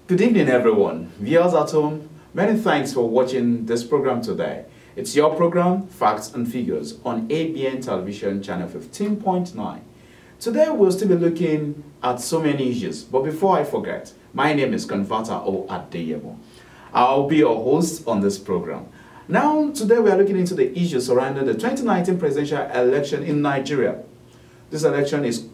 Good evening, everyone. Viewers at home, many thanks for watching this program today. It's your program, Facts and Figures, on ABN Television Channel 15.9. Today, we'll still be looking at so many issues, but before I forget, my name is Converter O. Adeyemo. I'll be your host on this program. Now, today we are looking into the issues surrounding the 2019 presidential election in Nigeria. This election is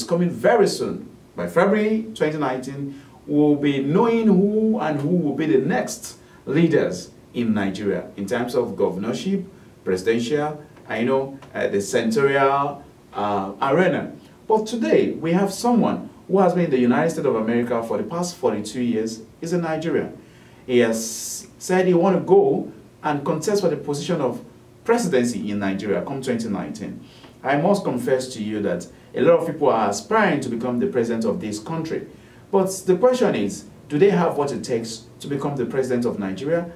coming very soon. By February 2019, we'll be knowing who will be the next leaders in Nigeria in terms of governorship, presidential, the senatorial arena. But today, we have someone who has been in the United States of America for the past 42 years. He's a Nigerian. He has said he wants to go and contest for the position of presidency in Nigeria come 2019. I must confess to you that a lot of people are aspiring to become the president of this country. But the question is, do they have what it takes to become the president of Nigeria?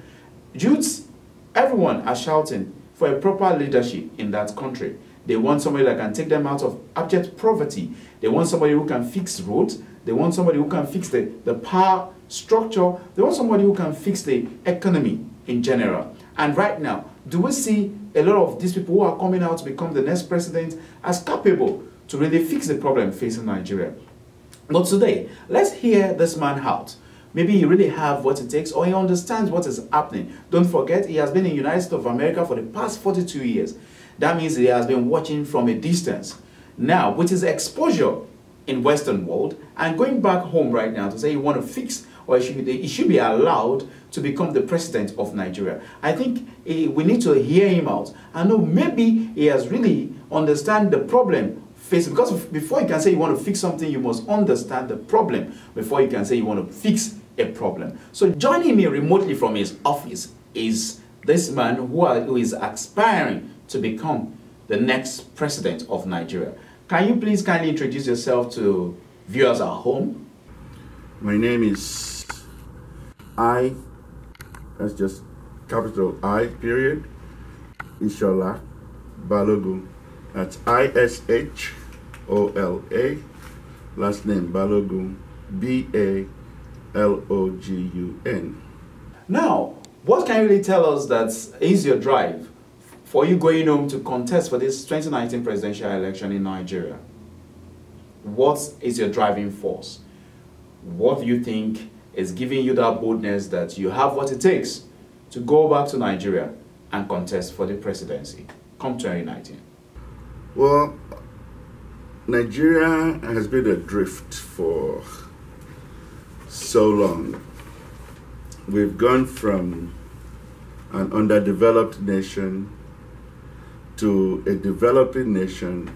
Youths, everyone are shouting for a proper leadership in that country. They want somebody that can take them out of abject poverty. They want somebody who can fix roads. They want somebody who can fix the power structure. They want somebody who can fix the economy in general. And right now, do we see a lot of these people who are coming out to become the next president as capable to really fix the problem facing Nigeria? But today, let's hear this man out. Maybe he really have what it takes, or he understands what is happening. Don't forget, he has been in the United States of America for the past 42 years. That means he has been watching from a distance. Now, with his exposure in Western world, and going back home right now to say he want to fix, or he should be allowed to become the president of Nigeria. I think we need to hear him out. I know maybe he has really understand the problem facing, because before you can say you want to fix something, you must understand the problem before you can say you want to fix a problem. So joining me remotely from his office is this man who is aspiring to become the next president of Nigeria. Can you please kindly introduce yourself to viewers at home? My name is that's just capital I, period, Ishola Balogun. That's I-S-H-O-L-A, last name Balogun, B-A-L-O-G-U-N. Now, what can you really tell us that is your drive for you going home to contest for this 2019 presidential election in Nigeria? What is your driving force? What do you think is giving you that boldness that you have what it takes to go back to Nigeria and contest for the presidency come 2019? Well, Nigeria has been adrift for so long. We've gone from an underdeveloped nation to a developing nation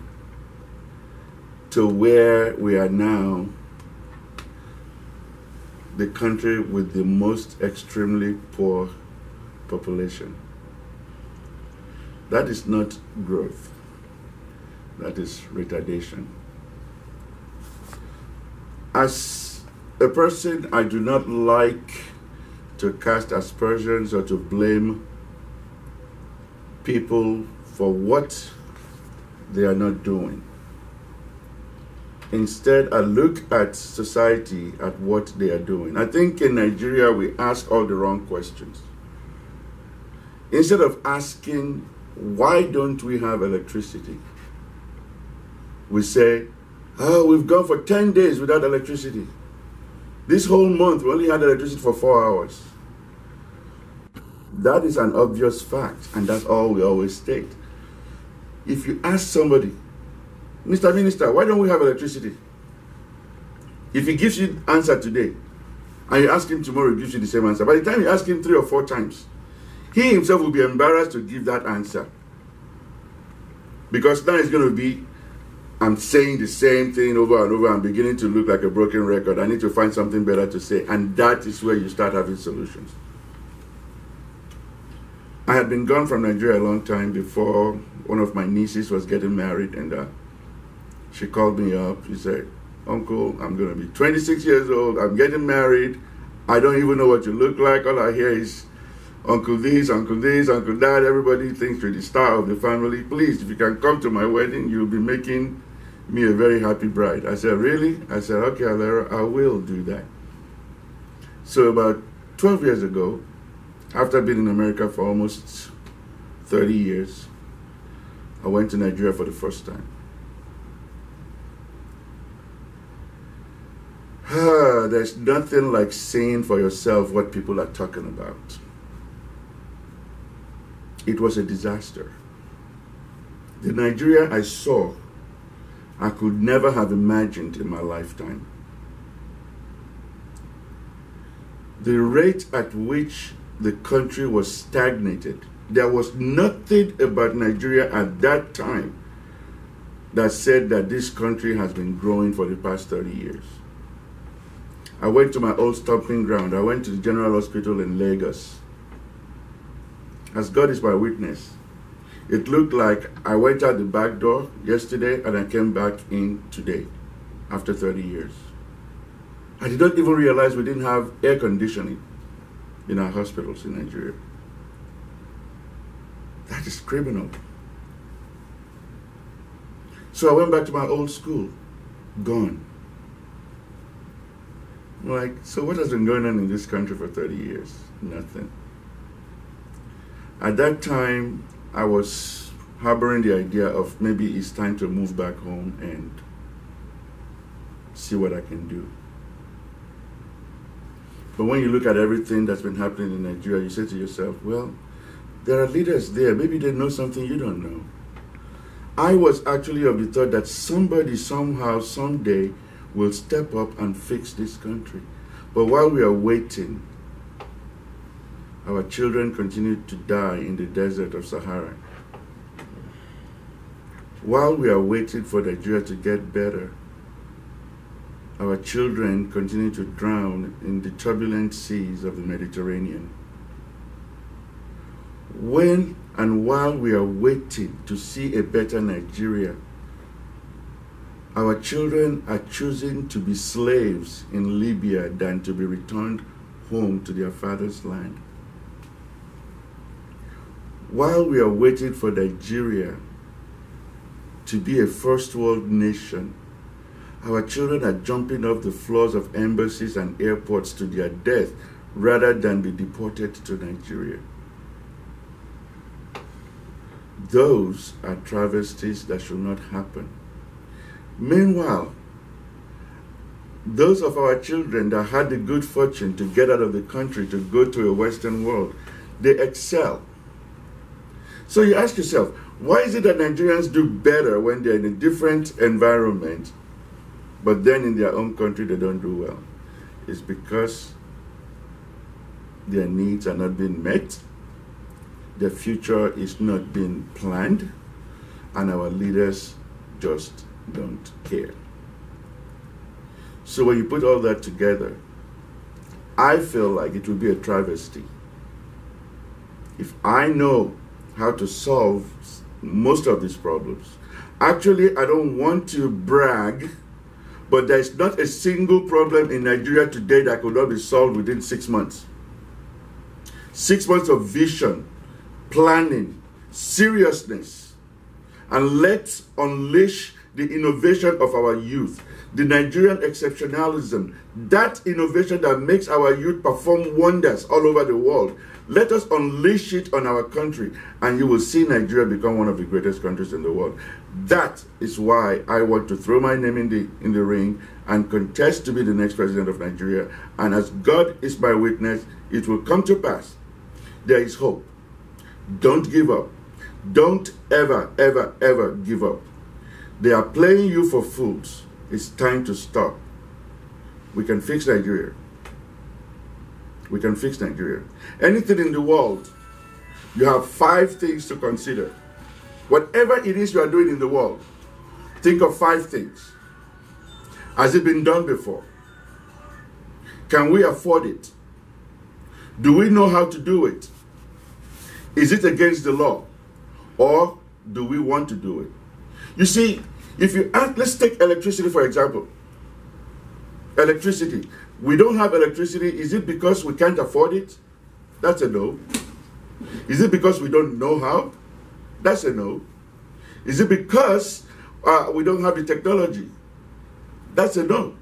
to where we are now the country with the most extremely poor population. That is not growth. That is retardation. As a person, I do not like to cast aspersions or to blame people for what they are not doing. Instead, I look at society, at what they are doing. I think in Nigeria, we ask all the wrong questions. Instead of asking, why don't we have electricity? We say, oh, we've gone for 10 days without electricity. This whole month, we only had electricity for 4 hours. That is an obvious fact, and that's all we always state. If you ask somebody, Mr. Minister, why don't we have electricity? If he gives you the answer today, and you ask him tomorrow, he gives you the same answer. By the time you ask him 3 or 4 times, he himself will be embarrassed to give that answer. Because now it's going to be, I'm saying the same thing over and over. I'm beginning to look like a broken record. I need to find something better to say. And that is where you start having solutions. I had been gone from Nigeria a long time before one of my nieces was getting married. And she called me up. She said, Uncle, I'm going to be 26 years old. I'm getting married. I don't even know what you look like. All I hear is Uncle this, Uncle that. Everybody thinks you're the star of the family. Please, if you can come to my wedding, you'll be making me a very happy bride. I said, really? I said, okay, Alera, I will do that. So about 12 years ago, after being in America for almost 30 years, I went to Nigeria for the first time. There's nothing like seeing for yourself what people are talking about. It was a disaster. The Nigeria I saw, I could never have imagined in my lifetime. The rate at which the country was stagnated, there was nothing about Nigeria at that time that said that this country has been growing for the past 30 years. I went to my old stomping ground. I went to the General Hospital in Lagos. As God is my witness, it looked like I went out the back door yesterday and I came back in today after 30 years. I did not even realize we didn't have air conditioning in our hospitals in Nigeria. That is criminal. So I went back to my old school, gone. I'm like, so what has been going on in this country for 30 years? Nothing. At that time, I was harboring the idea of maybe it's time to move back home and see what I can do. But when you look at everything that's been happening in Nigeria, you say to yourself, well, there are leaders there. Maybe they know something you don't know. I was actually of the thought that somebody somehow, someday, will step up and fix this country. But while we are waiting, our children continue to die in the desert of Sahara. While we are waiting for Nigeria to get better, our children continue to drown in the turbulent seas of the Mediterranean. When and while we are waiting to see a better Nigeria, our children are choosing to be slaves in Libya than to be returned home to their father's land. While we are waiting for Nigeria to be a first world nation, our children are jumping off the floors of embassies and airports to their death rather than be deported to Nigeria. Those are travesties that should not happen. Meanwhile, those of our children that had the good fortune to get out of the country to go to a Western world, they excel. So you ask yourself, why is it that Nigerians do better when they're in a different environment, but then in their own country they don't do well? It's because their needs are not being met, their future is not being planned, and our leaders just don't care. So when you put all that together, I feel like it would be a travesty if I know how to solve most of these problems. Actually, I don't want to brag, but there's not a single problem in Nigeria today that could not be solved within 6 months. 6 months of vision, planning, seriousness, and let's unleash the innovation of our youth, the Nigerian exceptionalism, that innovation that makes our youth perform wonders all over the world. Let us unleash it on our country, and you will see Nigeria become one of the greatest countries in the world. That is why I want to throw my name in the ring and contest to be the next president of Nigeria. And as God is my witness, it will come to pass. There is hope. Don't give up. Don't ever, ever, ever give up. They are playing you for fools. It's time to stop. We can fix Nigeria. We can fix Nigeria. Anything in the world, you have 5 things to consider. Whatever it is you are doing in the world, think of 5 things. Has it been done before? Can we afford it? Do we know how to do it? Is it against the law? Or do we want to do it? You see, if you ask, let's take electricity for example. Electricity. We don't have electricity. Is it because we can't afford it? That's a no. Is it because we don't know how? That's a no. Is it because we don't have the technology? That's a no.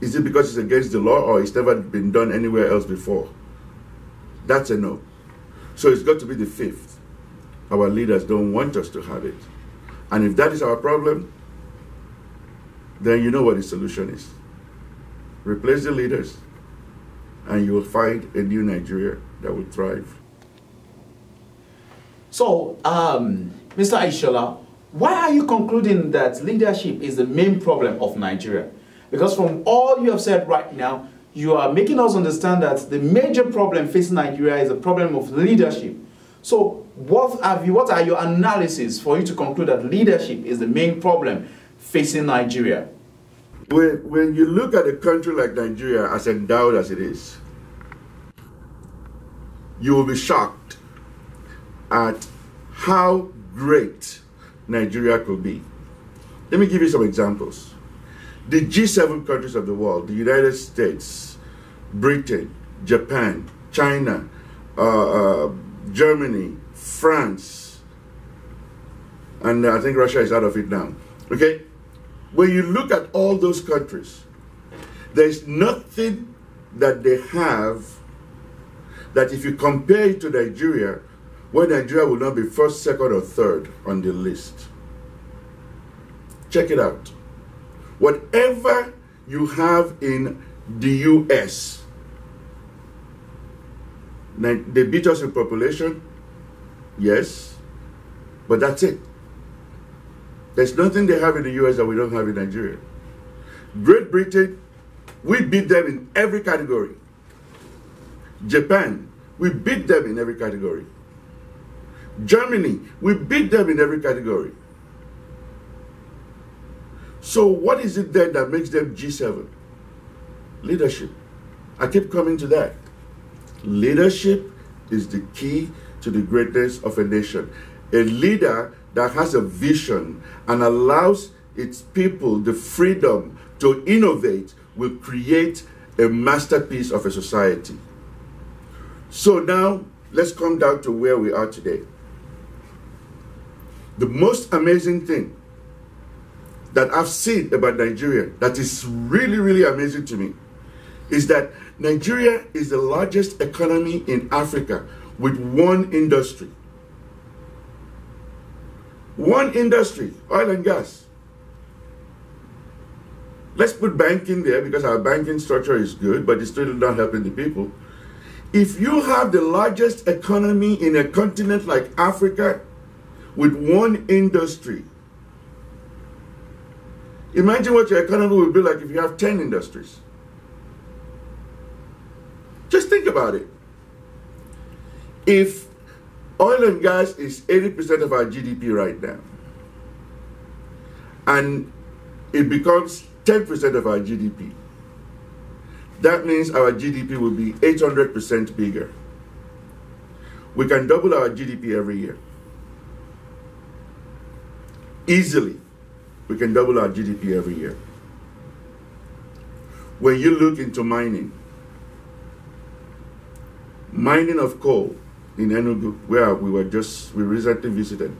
Is it because it's against the law or it's never been done anywhere else before? That's a no. So it's got to be the fifth. Our leaders don't want us to have it. And if that is our problem, then you know what the solution is. Replace the leaders, and you will find a new Nigeria that will thrive. So, Mr. Aishola, why are you concluding that leadership is the main problem of Nigeria? Because from all you have said right now, you are making us understand that the major problem facing Nigeria is a problem of leadership. So, what are your analyses for you to conclude that leadership is the main problem facing Nigeria? When you look at a country like Nigeria, as endowed as it is, you will be shocked at how great Nigeria could be. Let me give you some examples. The G7 countries of the world, the United States, Britain, Japan, China, Germany, France, and I think Russia is out of it now. Okay? When you look at all those countries, there's nothing that they have that if you compare it to Nigeria, where Nigeria will not be first, second, or third on the list. Check it out. Whatever you have in the US, they beat us in population, yes, but that's it. There's nothing they have in the US that we don't have in Nigeria. Great Britain, we beat them in every category. Japan, we beat them in every category. Germany, we beat them in every category. So what is it then that makes them G7? Leadership. I keep coming to that. Leadership is the key to the greatness of a nation. A leader that has a vision and allows its people the freedom to innovate will create a masterpiece of a society. So now, let's come down to where we are today. The most amazing thing that I've seen about Nigeria that is really, really amazing to me is that Nigeria is the largest economy in Africa with one industry. One industry, oil and gas. Let's put banking there because our banking structure is good, but it's still not helping the people. If you have the largest economy in a continent like Africa with one industry, imagine what your economy would be like if you have 10 industries. Just think about it. If oil and gas is 80% of our GDP right now, and it becomes 10% of our GDP, that means our GDP will be 800% bigger. We can double our GDP every year. Easily, we can double our GDP every year. When you look into mining of coal in Enugu, where we recently visited,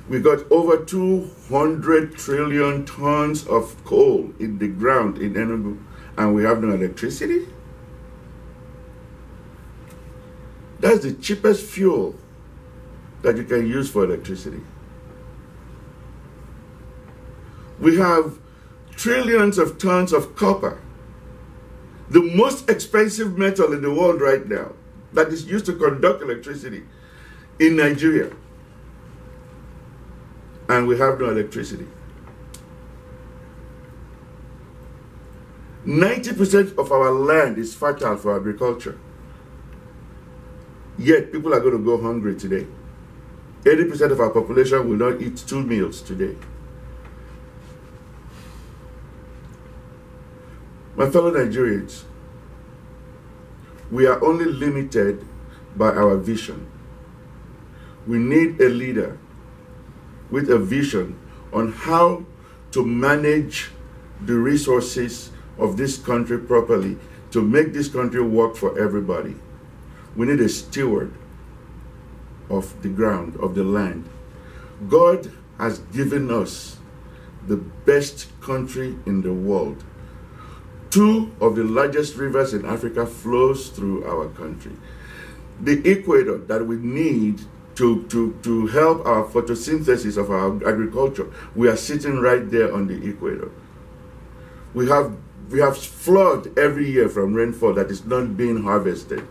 we got over 200 trillion tons of coal in the ground in Enugu, and we have no electricity? That's the cheapest fuel that you can use for electricity. We have trillions of tons of copper, the most expensive metal in the world right now, that is used to conduct electricity in Nigeria. And we have no electricity. 90% of our land is fertile for agriculture. Yet people are going to go hungry today. 80% of our population will not eat 2 meals today. My fellow Nigerians, we are only limited by our vision. We need a leader with a vision on how to manage the resources of this country properly to make this country work for everybody. We need a steward of the ground, of the land. God has given us the best country in the world. 2 of the largest rivers in Africa flows through our country. The equator that we need to help our photosynthesis of our agriculture, we are sitting right there on the equator. We have flood every year from rainfall that is not being harvested.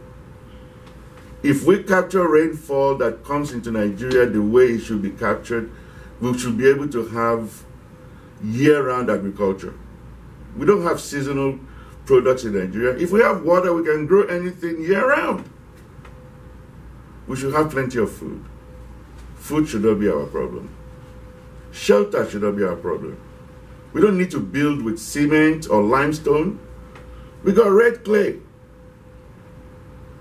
If we capture rainfall that comes into Nigeria the way it should be captured, we should be able to have year-round agriculture. We don't have seasonal products in Nigeria. If we have water, we can grow anything year-round. We should have plenty of food. Food should not be our problem. Shelter should not be our problem. We don't need to build with cement or limestone. We got red clay.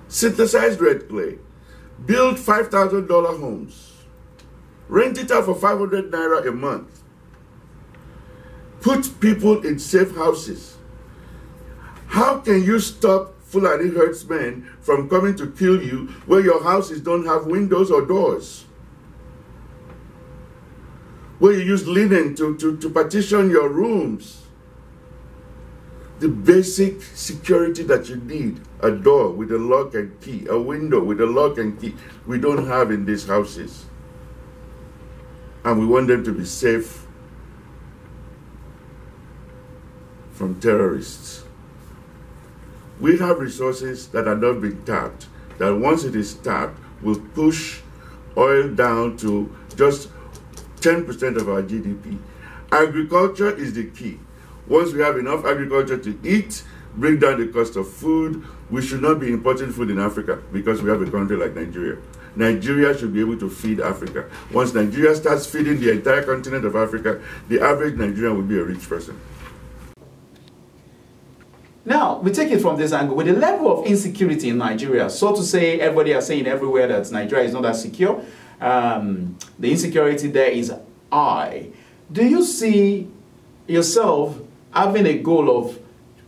Synthesized red clay. Build $5,000 homes. Rent it out for 500 naira a month. Put people in safe houses. How can you stop Fulani herdsmen from coming to kill you where your houses don't have windows or doors? Where you use linen to partition your rooms? The basic security that you need, a door with a lock and key, a window with a lock and key, we don't have in these houses. And we want them to be safe from terrorists. We have resources that are not being tapped, that once it is tapped, will push oil down to just 10% of our GDP. Agriculture is the key. Once we have enough agriculture to eat, bring down the cost of food, we should not be importing food in Africa because we have a country like Nigeria. Nigeria should be able to feed Africa. Once Nigeria starts feeding the entire continent of Africa, the average Nigerian will be a rich person. Now, we take it from this angle. With the level of insecurity in Nigeria, so to say, everybody is saying everywhere that Nigeria is not that secure. The insecurity there is high. Do you see yourself having a goal of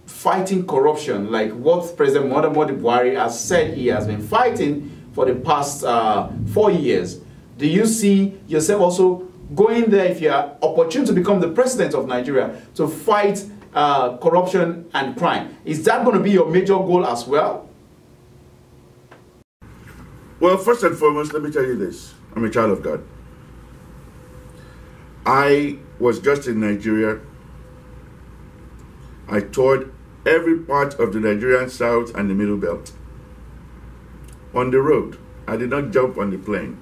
fighting corruption, like what President Muhammadu Buhari has said he has been fighting for the past 4 years? Do you see yourself also going there, if you are opportune to become the president of Nigeria, to fight corruption and crime? Is that going to be your major goal as well? Well, first and foremost, let me tell you this. I'm a child of God. I was just in Nigeria. I toured every part of the Nigerian South and the Middle Belt. On the road. I did not jump on the plane.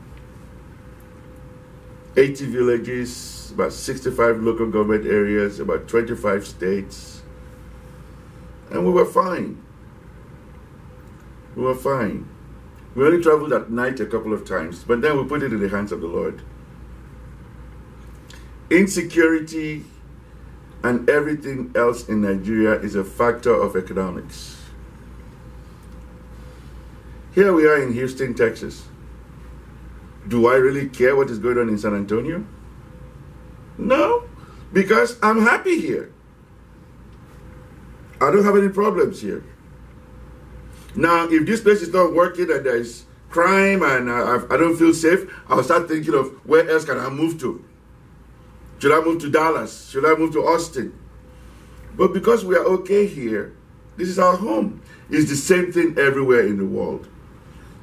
80 villages, about 65 local government areas, about 25 states. And we were fine. We were fine. We only traveled at night a couple of times, but then we put it in the hands of the Lord. Insecurity and everything else in Nigeria is a factor of economics. Here we are in Houston, Texas. Do I really care what is going on in San Antonio? No, because I'm happy here. I don't have any problems here. Now, if this place is not working and there's crime and I don't feel safe, I'll start thinking of where else can I move to? Should I move to Dallas? Should I move to Austin? But because we are okay here, this is our home. It's the same thing everywhere in the world.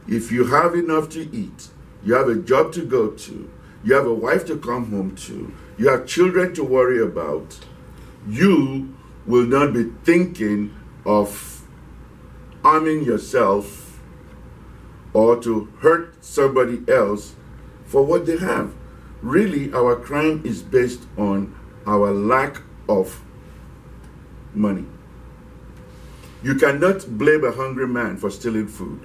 If you have enough to eat, you have a job to go to, you have a wife to come home to, you have children to worry about, you will not be thinking of harming yourself or to hurt somebody else for what they have. Really, our crime is based on our lack of money. You cannot blame a hungry man for stealing food.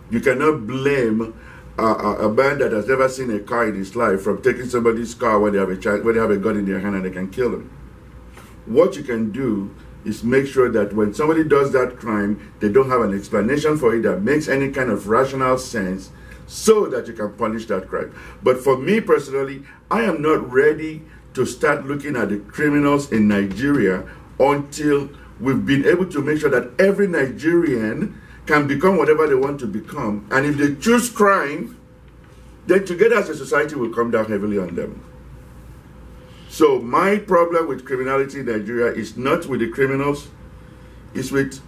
You cannot blame a man that has never seen a car in his life from taking somebody's car when they have a gun in their hand and they can kill him. What you can do is make sure that when somebody does that crime, they don't have an explanation for it that makes any kind of rational sense so that you can punish that crime. But for me personally, I am not ready to start looking at the criminals in Nigeria until we've been able to make sure that every Nigerian can become whatever they want to become. And if they choose crime, then together as a society will come down heavily on them. So my problem with criminality in Nigeria is not with the criminals, it's with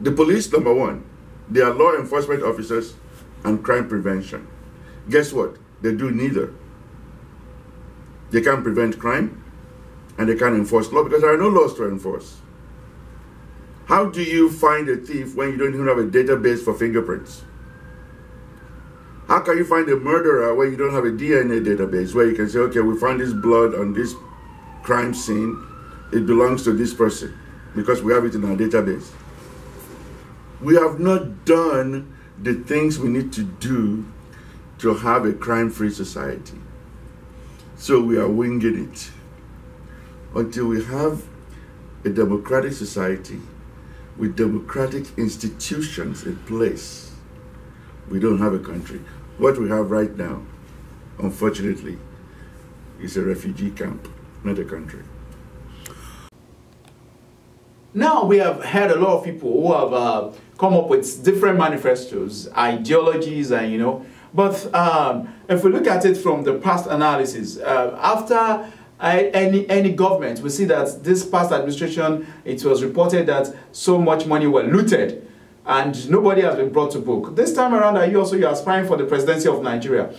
the police, number one. They are law enforcement officers and crime prevention. Guess what? They do neither. They can't prevent crime and they can't enforce law because there are no laws to enforce. How do you find a thief when you don't even have a database for fingerprints? How can you find a murderer when you don't have a DNA database where you can say, okay, we found this blood on this crime scene, it belongs to this person because we have it in our database. We have not done the things we need to do to have a crime-free society. So we are winging it. Until we have a democratic society with democratic institutions in place, we don't have a country. What we have right now, unfortunately, is a refugee camp, not a country. Now we have had a lot of people who have come up with different manifestos, ideologies, and but if we look at it from the past analysis, after any government, we see that this past administration, it was reported that so much money were looted and nobody has been brought to book. This time around, you're aspiring for the presidency of Nigeria.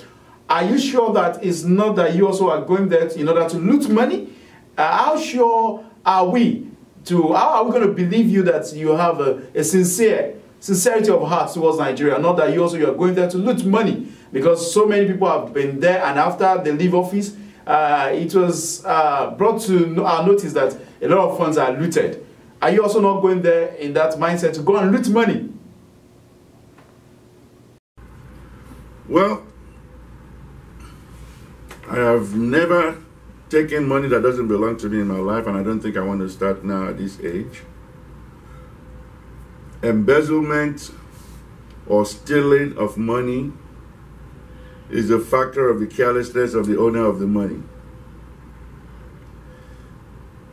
Are you sure that it's not that you also are going there in order to loot money? How sure are we how are we going to believe you that you have a sincerity of heart towards Nigeria, not that you are going there to loot money? Because so many people have been there, and after they leave office, it was brought to our notice that a lot of funds are looted. Are you also not going there in that mindset to go and loot money? Well, I have never taken money that doesn't belong to me in my life, and I don't think I want to start now at this age. Embezzlement or stealing of money is a factor of the carelessness of the owner of the money.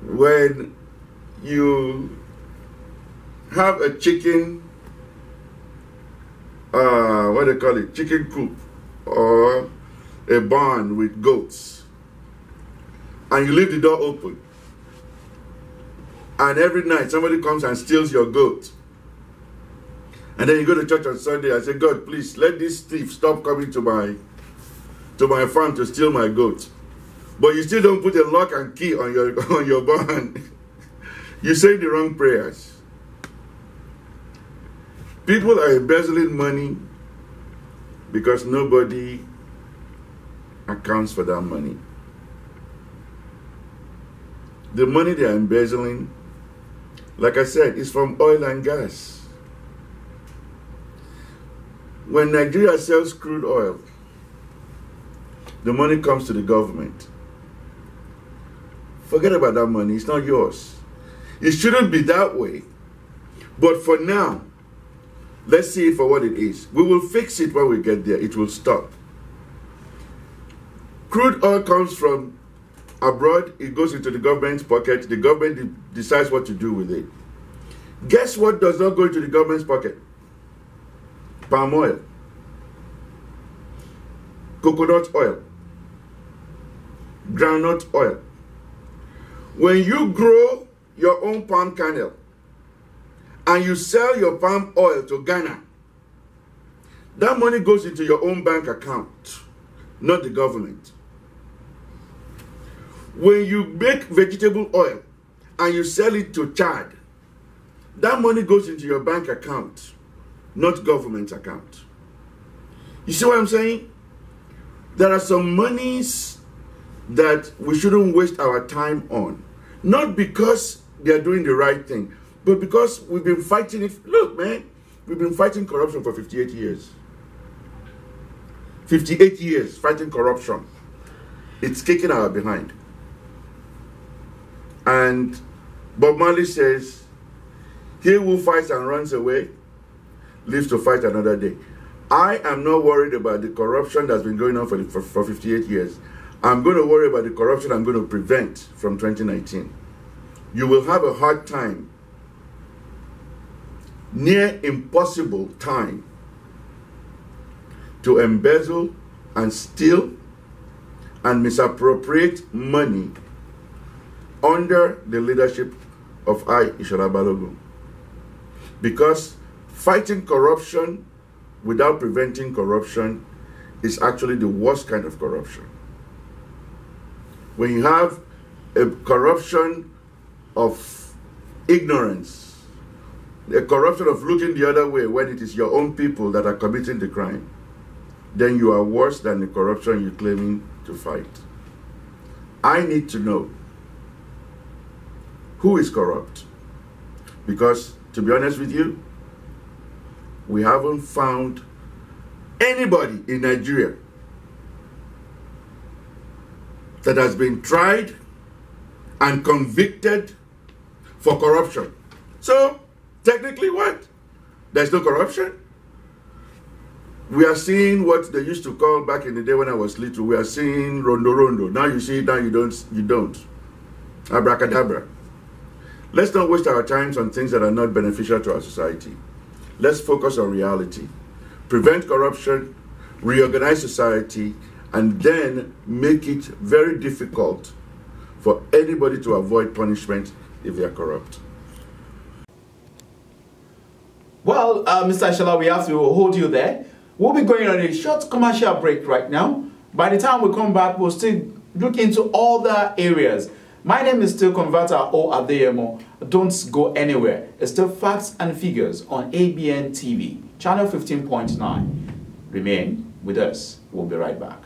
When you have a chicken, what do they call it, chicken coop or a barn with goats, and you leave the door open, and every night somebody comes and steals your goat, and then you go to church on Sunday and say, God, please let this thief stop coming to my farm to steal my goat. But you still don't put a lock and key on your barn. You say the wrong prayers. People are embezzling money because nobody accounts for that money. The money they are embezzling, like I said, is from oil and gas. When Nigeria sells crude oil, the money comes to the government. Forget about that money, it's not yours. It shouldn't be that way. But for now, let's see it for what it is. We will fix it when we get there. It will stop. Crude oil comes from abroad, it goes into the government's pocket. The government decides what to do with it. Guess what does not go into the government's pocket? Palm oil, coconut oil, groundnut oil. When you grow your own palm kernel and you sell your palm oil to Ghana, that money goes into your own bank account, not the government. When you make vegetable oil and you sell it to Chad, that money goes into your bank account, not government account. You see what I'm saying? There are some monies that we shouldn't waste our time on. Not because they are doing the right thing, but because we've been fighting it. Look, man, we've been fighting corruption for 58 years. 58 years fighting corruption. It's kicking our behind. And Bob Marley says, he who fights and runs away lives to fight another day. I am not worried about the corruption that's been going on for 58 years. I'm going to worry about the corruption I'm going to prevent from 2019. You will have a hard time, near impossible time, to embezzle and steal and misappropriate money under the leadership of Ishola Balogun. Because fighting corruption without preventing corruption is actually the worst kind of corruption. When you have a corruption of ignorance, a corruption of looking the other way when it is your own people that are committing the crime, then you are worse than the corruption you're claiming to fight. I need to know who is corrupt. Because, to be honest with you, we haven't found anybody in Nigeria that has been tried and convicted for corruption. So, technically what? There's no corruption? We are seeing what they used to call back in the day when I was little, we are seeing rondo rondo. Now you see it, now you don't. Abracadabra. Let's not waste our times on things that are not beneficial to our society. Let's focus on reality. Prevent corruption, reorganize society, and then make it very difficult for anybody to avoid punishment if they are corrupt. Well, Mr. Ishola, we have to hold you there. We'll be going on a short commercial break right now. By the time we come back, we'll still look into other areas. My name is still Converter O Adeyemo. Don't go anywhere. It's still Facts and Figures on ABN TV, channel 15.9. Remain with us. We'll be right back.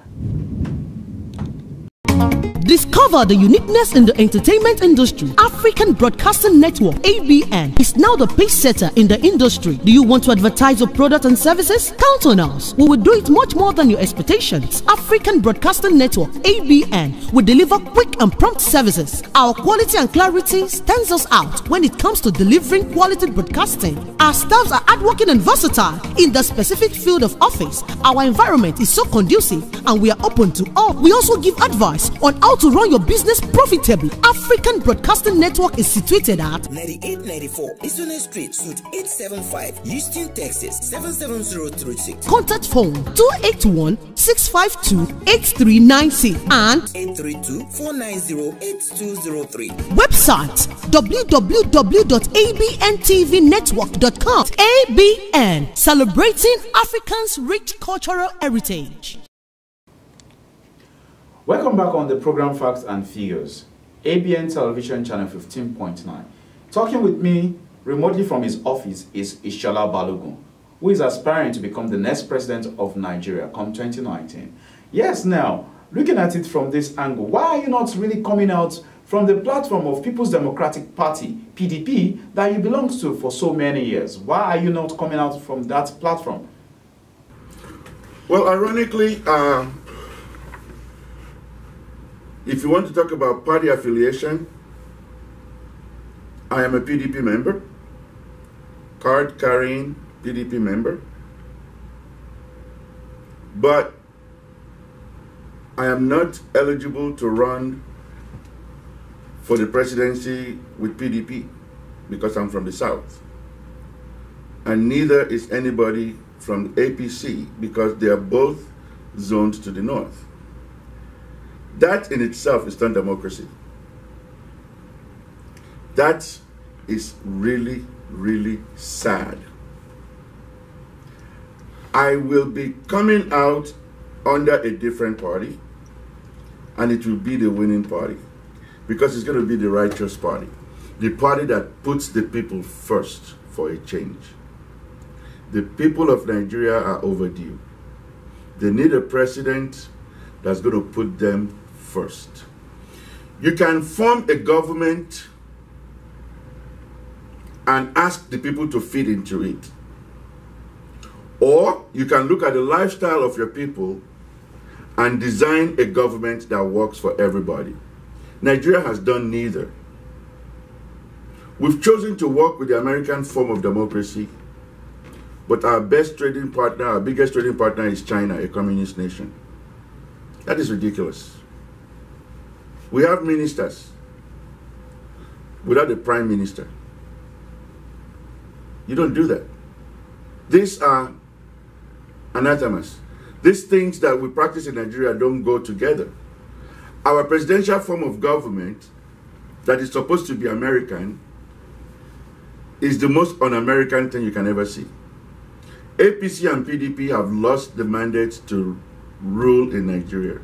Discover the uniqueness in the entertainment industry. African Broadcasting Network, ABN, is now the pace setter in the industry. Do you want to advertise your product and services? Count on us. We will do it much more than your expectations. African Broadcasting Network, ABN, will deliver quick and prompt services. Our quality and clarity stands us out when it comes to delivering quality broadcasting. Our staffs are hardworking and versatile in the specific field of office. Our environment is so conducive and we are open to all. We also give advice on how to run your business profitably. African Broadcasting Network is situated at 9894 Isone Street, Suite 875, Houston, Texas 77036. Contact phone 281-652-8396 and 832-490-8203. Website www.abntvnetwork.com. ABN, celebrating Africans' rich cultural heritage. Welcome back on the program Facts and Figures, ABN Television channel 15.9. Talking with me remotely from his office is Ishola Balogun, who is aspiring to become the next president of Nigeria come 2019. Yes, now, looking at it from this angle, why are you not really coming out from the platform of People's Democratic Party, PDP, that you belong to for so many years? Why are you not coming out from that platform? Well, ironically, if you want to talk about party affiliation, I am a PDP member, card-carrying PDP member, but I am not eligible to run for the presidency with PDP because I'm from the South. And neither is anybody from APC because they are both zoned to the North. That in itself is not democracy. That is really, really sad. I will be coming out under a different party, and it will be the winning party because it's going to be the righteous party, the party that puts the people first for a change. The people of Nigeria are overdue. They need a president that's going to put them first. You can form a government and ask the people to fit into it. Or you can look at the lifestyle of your people and design a government that works for everybody. Nigeria has done neither. We've chosen to work with the American form of democracy, but our best trading partner, our biggest trading partner is China, a communist nation. That is ridiculous. We have ministers without a prime minister. You don't do that. These are anathemas. These things that we practice in Nigeria don't go together. Our presidential form of government that is supposed to be American is the most un-American thing you can ever see. APC and PDP have lost the mandate to rule in Nigeria.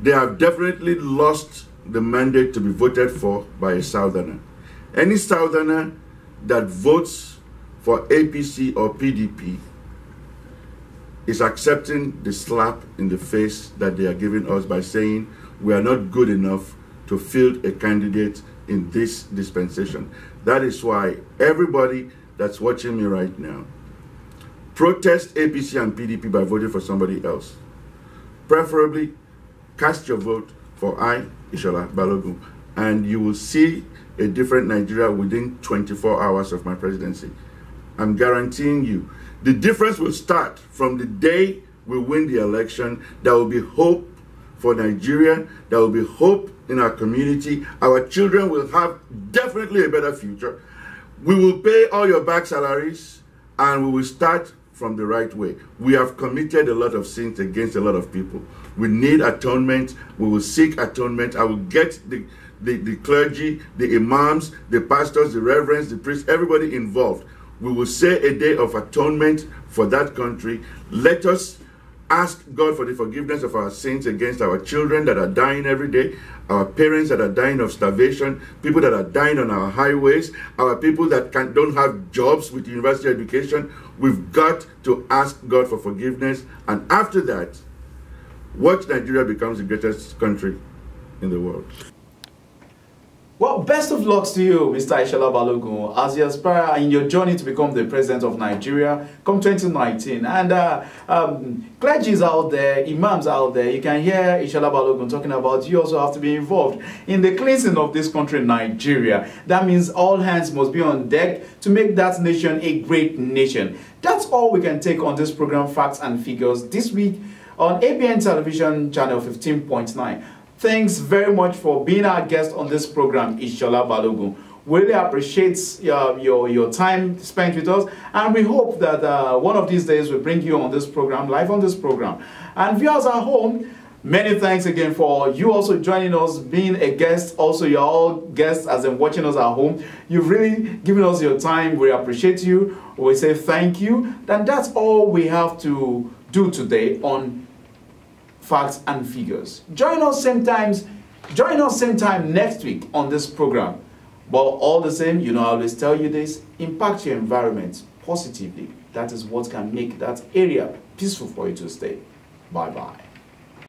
They have definitely lost the mandate to be voted for by a Southerner. Any Southerner that votes for APC or PDP is accepting the slap in the face that they are giving us by saying we are not good enough to field a candidate in this dispensation. That is why everybody that's watching me right now, protest APC and PDP by voting for somebody else. Preferably, cast your vote for Ishola Balogun, and you will see a different Nigeria within 24 hours of my presidency. I'm guaranteeing you. The difference will start from the day we win the election. There will be hope for Nigeria. There will be hope in our community. Our children will have definitely a better future. We will pay all your back salaries, and we will start from the right way. We have committed a lot of sins against a lot of people. We need atonement. We will seek atonement. I will get the clergy, the imams, the pastors, the reverends, the priests, everybody involved. We will say a day of atonement for that country. Let us ask God for the forgiveness of our sins against our children that are dying every day, our parents that are dying of starvation, people that are dying on our highways, our people that don't have jobs with university education. We've got to ask God for forgiveness. And after that, watch Nigeria becomes the greatest country in the world. Well, best of luck to you, Mr. Ishola Balogun, as you aspire in your journey to become the president of Nigeria come 2019. And clergies out there, imams out there, you can hear Ishola Balogun talking about you also have to be involved in the cleansing of this country, Nigeria. That means all hands must be on deck to make that nation a great nation. That's all we can take on this program, Facts and Figures, this week on ABN Television Channel 15.9. Thanks very much for being our guest on this program, Ishola Balogun. We really appreciate your time spent with us, and we hope that one of these days we'll bring you on this program, live on this program. And viewers at home, many thanks again for you also joining us, being a guest. Also, you're all guests as in watching us at home. You've really given us your time. We appreciate you. We say thank you. And that's all we have to do today on Facts and Figures. Join us same time next week on this program. But all the same, you know, I always tell you this: impact your environment positively. That is what can make that area peaceful for you to stay. Bye bye.